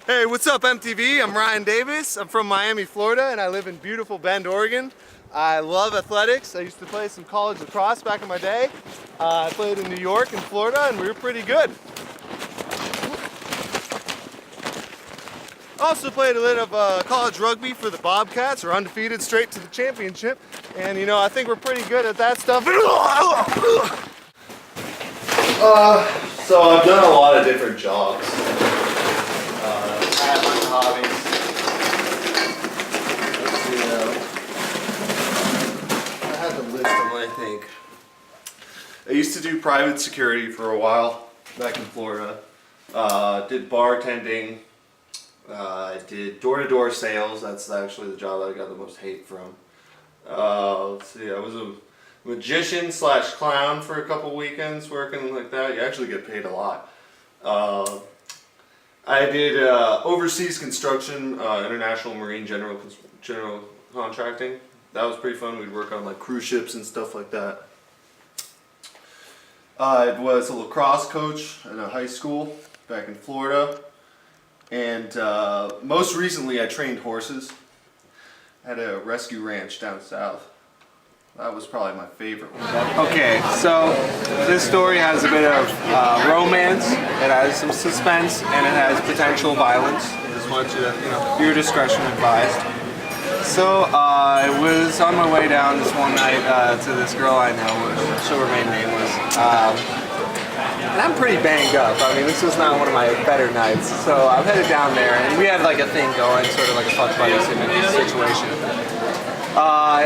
Hey, what's up MTV? I'm Ryan Davis. I'm from Miami, Florida, and I live in beautiful Bend, Oregon. I love athletics. I used to play some college lacrosse back in my day. I played in New York and Florida, and we were pretty good. Also played a little of college rugby for the Bobcats. We're undefeated straight to the championship. And you know, I think we're pretty good at that stuff. So I've done a lot of different jobs. I have my hobbies. Let's see, I had to list them, I think. I used to do private security for a while back in Florida. Did bartending. I did door-to-door sales. That's actually the job that I got the most hate from. Let's see, I was a magician slash clown for a couple weekends working like that. You actually get paid a lot. I did overseas construction, international marine general contracting. That was pretty fun. We'd work on like cruise ships and stuff like that. I was a lacrosse coach at a high school back in Florida. And most recently I trained horses at a rescue ranch down south. That was probably my favorite one. Okay, so this story has a bit of romance, it has some suspense, and it has potential violence. I just want you to, your discretion advised. So I was on my way down this one night to this girl I know, which her main name was. And I'm pretty banged up. I mean, this was not one of my better nights. So I'm headed down there, and we had like a thing going, sort of like a fuck buddy situation.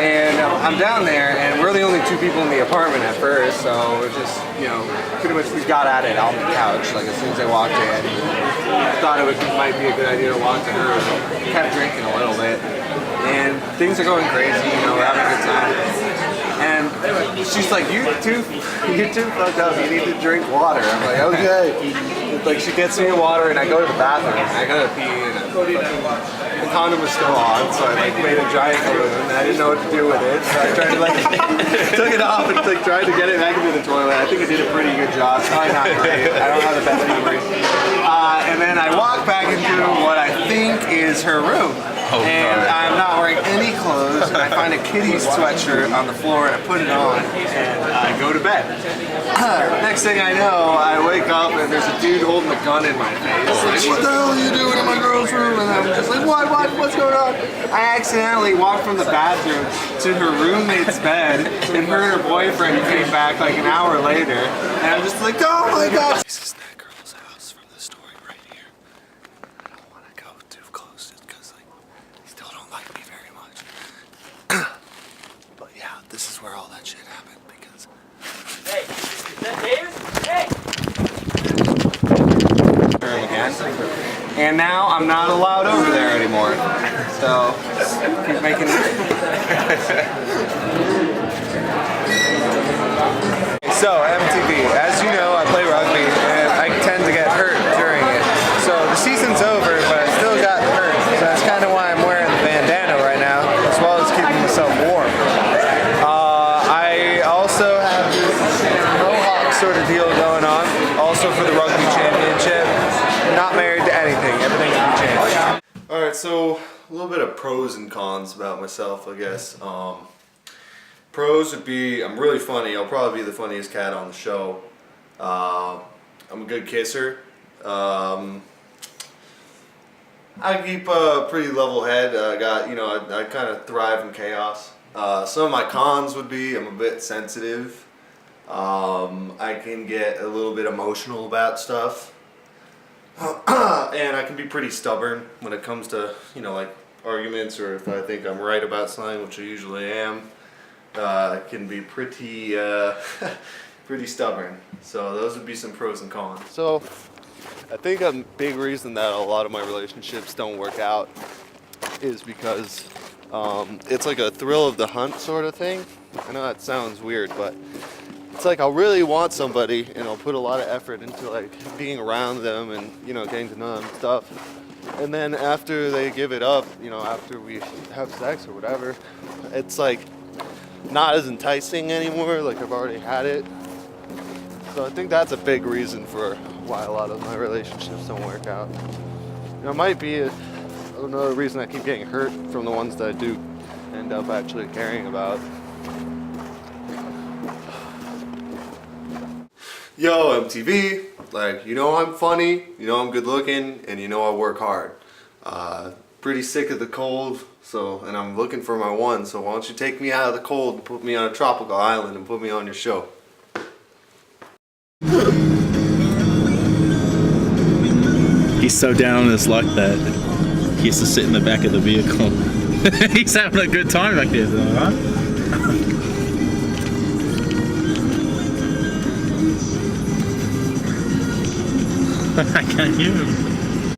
And I'm down there, and we're the only two people in the apartment at first, so we're just, pretty much we got at it on the couch, like as soon as I walked in. Thought it might be a good idea to walk to her, so kept drinking a little bit. And things are going crazy, we're having a good time. And she's like, you're too fucked up, you need to drink water. I'm like, okay. Like, she gets me a water, and I go to the bathroom, and I go to pee, and the condom was still on, so I made a giant balloon, and I didn't know what to do with it, so I tried to took it off and tried to get it back into the toilet. I think I did a pretty good job. It's probably not great. I don't have the best memory. And then I walk back into what I think is her room. And I'm not wearing any clothes, and I find a kitty's sweatshirt on the floor, and I put it on, and I go to bed. Next thing I know, I wake up, and there's a dude holding a gun in my face. Like, what the hell are you doing in my girl's room? And I'm just like, what's going on? I accidentally walked from the bathroom to her roommate's bed, and her and her boyfriend came back like an hour later, and I'm just like, oh my god! This is that girl's house from the story right here. I don't want to go too close, just because they still don't like me very much. But yeah, this is where all that shit happened, because... Hey, is that Davis? Hey! Again. And now I'm not allowed over there anymore. So, keep making it. So, MTV, as you know, I play rugby, and I tend to get hurt during it. So, the season's over, but I still got hurt. So that's kind of why I'm wearing the bandana right now, as well as keeping myself warm. I also have this mohawk sort of deal going on, also for the rugby championship. I'm not married to anything, everything can be changed. Alright, so a little bit of pros and cons about myself, I guess. Pros would be, I'm really funny. I'll probably be the funniest cat on the show. I'm a good kisser. I keep a pretty level head. I kind of thrive in chaos. Some of my cons would be I'm a bit sensitive. I can get a little bit emotional about stuff. And I can be pretty stubborn when it comes to, like arguments, or if I think I'm right about something, which I usually am. I can be pretty pretty stubborn. So those would be some pros and cons. So I think a big reason that a lot of my relationships don't work out is because it's like a thrill of the hunt sort of thing. I know that sounds weird, but it's like I'll really want somebody, and I'll put a lot of effort into like being around them and getting to know them and stuff. And then after they give it up, after we have sex or whatever, it's like not as enticing anymore. Like I've already had it. So I think that's a big reason for why a lot of my relationships don't work out. It might be another reason I keep getting hurt from the ones that I do end up actually caring about. Yo, MTV, like, you know I'm funny, you know I'm good looking, and you know I work hard. Pretty sick of the cold, and I'm looking for my one, so why don't you take me out of the cold and put me on a tropical island and put me on your show. He's so down on his luck that he has to sit in the back of the vehicle. He's having a good time back there, though, huh? I can't hear him.